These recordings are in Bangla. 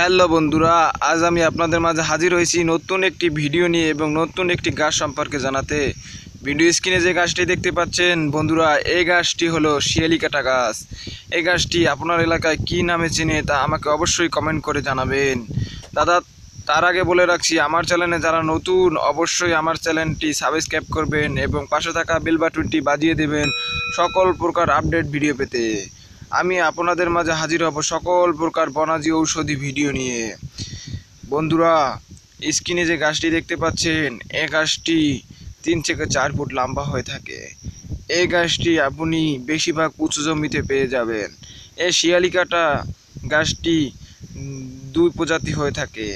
হ্যালো বন্ধুরা, আজ আমি আপনাদের মাঝে হাজির হয়েছি নতুন একটি ভিডিও নিয়ে এবং নতুন একটি গাছ সম্পর্কে জানাতে। ভিডিও স্ক্রিনে যে গাছটি দেখতে পাচ্ছেন বন্ধুরা, এই গাছটি হলো শিয়ালি কাটা গাছ। এই গাছটি আপনার এলাকায় কি নামে চেনে তা আমাকে অবশ্যই কমেন্ট করে জানাবেন। দাদা, তার আগে বলে রাখছি, আমার চ্যানেলে যারা নতুন অবশ্যই আমার চ্যানেলটি সাবস্ক্রাইব করবেন এবং পাশে থাকা বেল বাটনটি বাজিয়ে দেবেন সকল প্রকার আপডেট ভিডিও পেতে। আমি আপনাদের মাঝে হাজির হব সকল প্রকার বনাজি ঔষধি ভিডিও নিয়ে। বন্ধুরা, স্ক্রিনে যে গাছটি দেখতে পাচ্ছেন, এই গাছটি 3 থেকে 4 ফুট লম্বা হয়ে থাকে। এই গাছটি আপনি বেশিরভাগ উঁচু জমিতে পেয়ে যাবেন। এই শিয়ালি কাটা গাছটি 2 প্রজাতি হয়ে থাকে।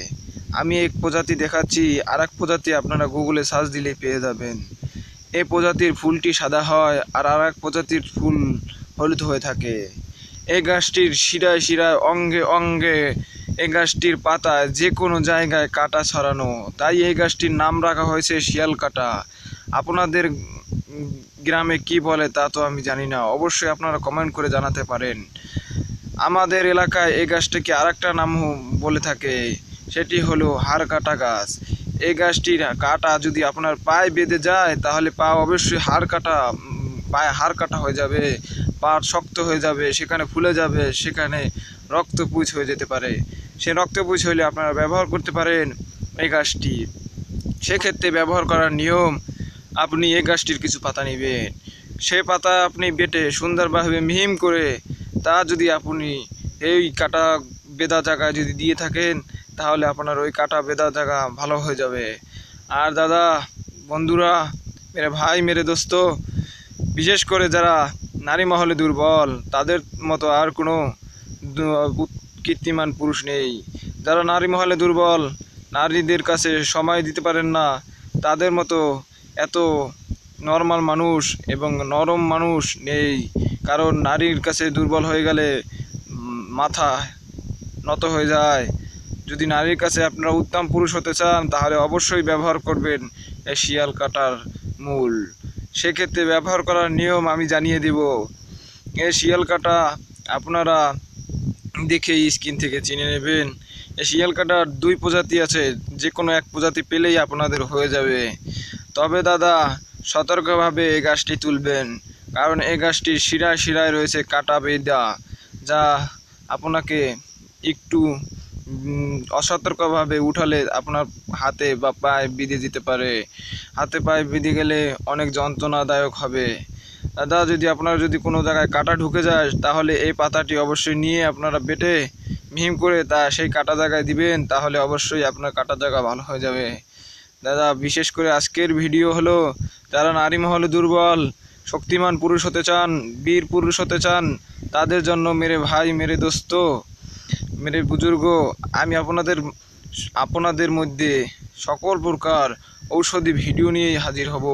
আমি এক প্রজাতি দেখাচ্ছি, আর এক প্রজাতি আপনারা গুগলে সার্চ দিলে পেয়ে যাবেন। এই প্রজাতির ফুলটি সাদা হয় আর এক প্রজাতির ফুল হলুদ হয়ে থাকে। এই গাছটির শিরায় শিরায় অঙ্গে অঙ্গে এই গাছটির পাতায় যে কোনো জায়গায় কাটা ছড়ানো, তাই এই গাছটির নাম রাখা হয়েছে শিয়াল কাটা। আপনাদের গ্রামে কি বলে তা তো আমি জানি না, অবশ্যই আপনারা কমেন্ট করে জানাতে পারেন। আমাদের এলাকায় এই গাছটিকে আরেকটা নাম বলে থাকে, সেটি হলো হাড় কাটা গাছ। এই গাছটির কাটা যদি আপনার পায়ে বেঁধে যায় তাহলে পা অবশ্যই পায়ে হাড় কাটা হয়ে যাবে, পা শক্ত হয়ে যাবে, সেখানে ফুলে যাবে, সেখানে রক্তপুঁজ হয়ে যেতে পারে। সে রক্তপুঁজ হলে আপনারা ব্যবহার করতে পারেন এই গাছটি। সেক্ষেত্রে ব্যবহার করার নিয়ম, আপনি এই গাছটির কিছু পাতা নেবেন, সেই পাতা আপনি বেটে সুন্দরভাবে মিহিম করে তা যদি আপনি এই কাটা বেঁধা জায়গায় যদি দিয়ে থাকেন তাহলে আপনার ওই কাটা বেঁধা জায়গা ভালো হয়ে যাবে। আর দাদা, বন্ধুরা, মেরে ভাই, মেরে দোস্ত, বিশেষ করে যারা নারী মহলে দুর্বল, তাদের মতো আর কোনো কীর্তিমান পুরুষ নেই। যারা নারী মহলে দুর্বল, নারীদের কাছে সময় দিতে পারেন না, তাদের মতো এত নরমাল মানুষ এবং নরম মানুষ নেই। কারণ নারীর কাছে দুর্বল হয়ে গেলে মাথা নত হয়ে যায়। যদি নারীর কাছে আপনারা উত্তম পুরুষ হতে চান তাহলে অবশ্যই ব্যবহার করবেন এই শিয়াল কাটার মূল। সেক্ষেত্রে ব্যবহার করার নিয়ম আমি জানিয়ে দেব। এই শিয়াল কাটা আপনারা দেখে স্ক্রিন থেকে চিনে নেবেন। এই শিয়াল কাটার 2 প্রজাতি আছে, যে কোনো এক প্রজাতি পেলেই আপনাদের হয়ে যাবে। তবে দাদা, সতর্কভাবে এই গাছটি তুলবেন, কারণ এই গাছটির শিরায় শিরায় রয়েছে কাটা বেঁধা, যা আপনাকে একটু অসতর্কভাবে উঠালে আপনার হাতে বা পায়ে বিঁধে দিতে পারে। হাতে পায়ে বিঁধে গেলে অনেক যন্ত্রণাদায়ক হবে। দাদা, আপনার যদি কোনো জায়গায় কাটা ঢুকে যায় তাহলে এই পাতাটি অবশ্যই নিয়ে আপনারা বেটে মিহিম করে তা সেই কাটা জায়গায় দিবেন, তাহলে অবশ্যই আপনার কাটা জায়গা ভালো হয়ে যাবে। দাদা, বিশেষ করে আজকের ভিডিও হলো, যারা নারী মহলে দুর্বল, শক্তিমান পুরুষ হতে চান, বীর পুরুষ হতে চান, তাদের জন্য মেরে ভাই, মেরে দোস্ত, মেরে বুজুর্গ, আমি আপনাদের মধ্যে সকল প্রকার ঔষধি ভিডিও নিয়ে হাজির হব।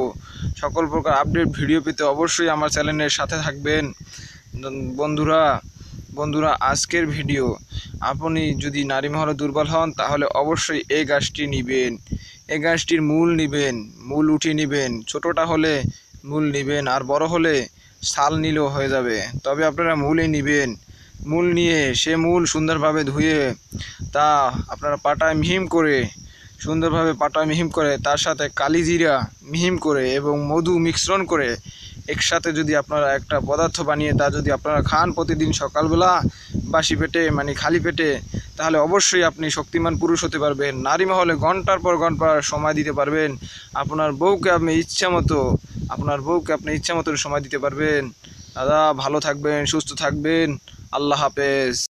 সকল প্রকার আপডেট ভিডিও পেতে অবশ্যই আমার চ্যানেলের সাথে থাকবেন। বন্ধুরা, আজকের ভিডিও, আপনি যদি নারী মহলে দুর্বল হন তাহলে অবশ্যই এই গাছটি নেবেন। এই গাছটির মূল নেবেন, মূল উঠিয়ে নেবেন। ছোটোটা হলে মূল নেবেন, আর বড় হলে ছাল নিলেও হয়ে যাবে, তবে আপনারা মূলই নেবেন। মূল নিয়ে সে মূল সুন্দরভাবে ধুয়ে তা আপনারা পাটায় মিহিম করে, সুন্দরভাবে পাটায় মিহিম করে, তার সাথে কালিজিরা মিহিম করে এবং মধু মিশ্রণ করে একসাথে যদি আপনারা একটা পদার্থ বানিয়ে তা যদি আপনারা খান প্রতিদিন সকালবেলা বাসি পেটে, মানে খালি পেটে, তাহলে অবশ্যই আপনি শক্তিমান পুরুষ হতে পারবেন। নারী মহলে ঘন্টার পর ঘন্টা সময় দিতে পারবেন। আপনার বউকে আপনি ইচ্ছা মতো সময় দিতে পারবেন। দাদা, ভালো থাকবেন, সুস্থ থাকবেন। আল্লাহ হাফেজ।